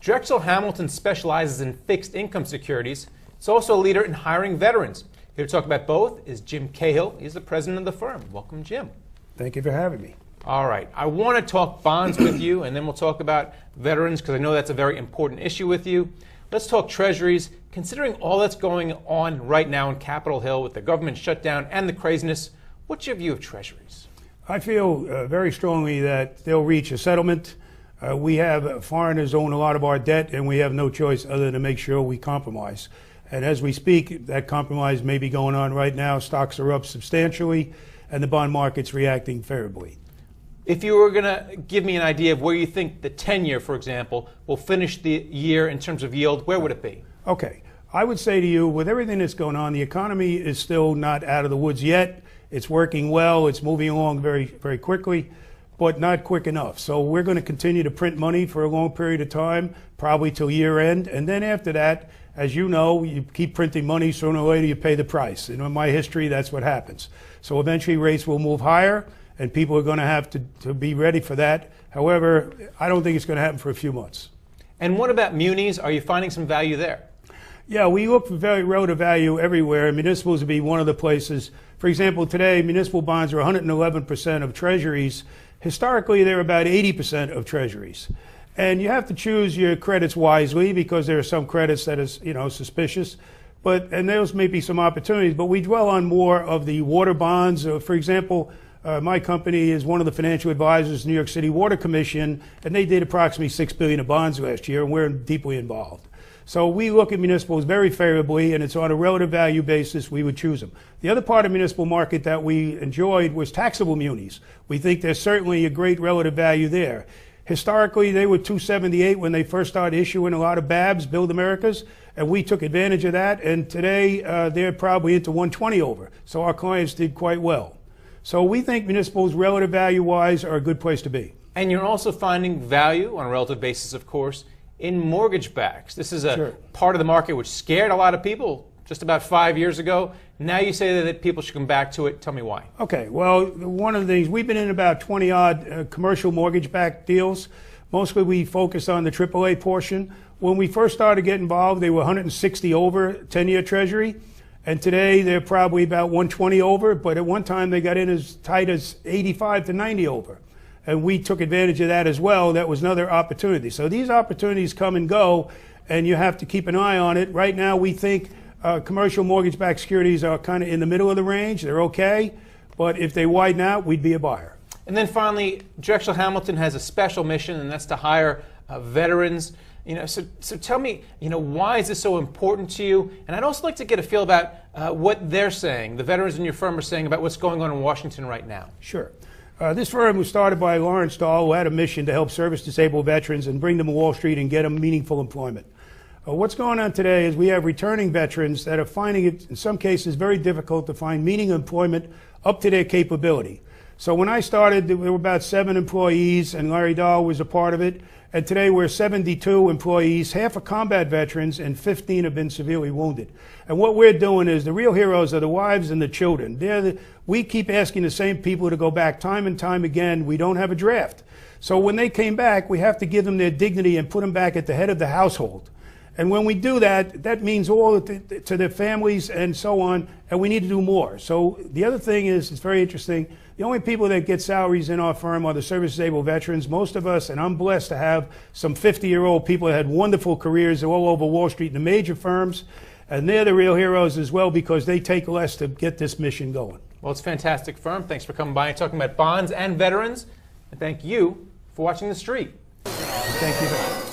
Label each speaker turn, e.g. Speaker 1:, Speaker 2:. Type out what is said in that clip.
Speaker 1: Drexel Hamilton specializes in fixed income securities. It's also a leader in hiring veterans. Here to talk about both is Jim Cahill. He's the president of the firm. Welcome, Jim.
Speaker 2: Thank you for having me.
Speaker 1: All right. I want to talk bonds with you, and then we'll talk about veterans because I know that's a very important issue with you. Let's talk treasuries. Considering all that's going on right now in Capitol Hill with the government shutdown and the craziness, what's your view of treasuries?
Speaker 2: I feel very strongly that they'll reach a settlement. We have foreigners own a lot of our debt, and we have no choice other than to make sure we compromise. And as we speak, that compromise may be going on right now. Stocks are up substantially, and the bond market's reacting favorably.
Speaker 1: If you were going to give me an idea of where you think the 10-year, for example, will finish the year in terms of yield, where would it be?
Speaker 2: Okay. I would say to you, with everything that's going on, the economy is still not out of the woods yet. It's working well. It's moving along very, very quickly, but not quick enough. So we're going to continue to print money for a long period of time, probably till year end. And then after that, as you know, you keep printing money, sooner or later you pay the price. And in my history, that's what happens. So eventually rates will move higher, and people are going to have to be ready for that. However, I don't think it's going to happen for a few months. And
Speaker 1: what about munis? Are you finding some value there?
Speaker 2: Yeah, we look for very relative value everywhere. Municipals would be one of the places. For example, today, municipal bonds are 111% of treasuries. Historically, they're about 80% of treasuries. And you have to choose your credits wisely because there are some credits that is, suspicious. And those may be some opportunities, but we dwell on more of the water bonds. For example, my company is one of the financial advisors, New York City Water Commission, and they did approximately $6 billion of bonds last year, and we're deeply involved. So we look at municipals very favorably, and it's on a relative value basis we would choose them. The other part of municipal market that we enjoyed was taxable munis. We think there's certainly a great relative value there. Historically, they were 278 when they first started issuing a lot of BABs, Build Americas, and we took advantage of that, and today they're probably into 120 over. So our clients did quite well. So we think municipals, relative value-wise, are a good place to be.
Speaker 1: And you're also finding value, on a relative basis, of course, in mortgage backs. This is a part of the market which scared a lot of people just about 5 years ago. Now you say that people should come back to it. Tell me why.
Speaker 2: Okay. Well, one of the things, we've been in about 20-odd commercial mortgage-backed deals. Mostly we focus on the AAA portion. When we first started getting involved, they were 160 over 10-year Treasury. And today they're probably about 120 over. But at one time they got in as tight as 85 to 90 over. And we took advantage of that as well. That was another opportunity. So these opportunities come and go, and you have to keep an eye on it. Right now, we think commercial mortgage-backed securities are kind of in the middle of the range. They're okay. But if they widen out, we'd be a buyer.
Speaker 1: And then finally, Drexel Hamilton has a special mission, and that's to hire veterans. So tell me, why is this so important to you? And I'd also like to get a feel about what they're saying, the veterans in your firm are saying about what's going on in Washington right now.
Speaker 2: Sure. This firm was started by Lawrence Dahl, who had a mission to help service-disabled veterans and bring them to Wall Street and get them meaningful employment. What's going on today is we have returning veterans that are finding it, in some cases, very difficult to find meaningful employment up to their capability. So when I started, there were about 7 employees, and Larry Dahl was a part of it. And today we're 72 employees, half are combat veterans, and 15 have been severely wounded. And what we're doing is the real heroes are the wives and the children. We keep asking the same people to go back time and time again. We don't have a draft. So when they came back, we have to give them their dignity and put them back at the head of the household. And when we do that, that means all to their families and so on, and we need to do more. So the other thing is, it's very interesting, the only people that get salaries in our firm are the service-disabled veterans. Most of us, and I'm blessed to have some 50-year-old people that had wonderful careers all over Wall Street in the major firms, and they're the real heroes as well because they take less to get this mission going.
Speaker 1: Well, it's a fantastic firm. Thanks for coming by and talking about bonds and veterans. And thank you for watching The Street.
Speaker 2: Thank you.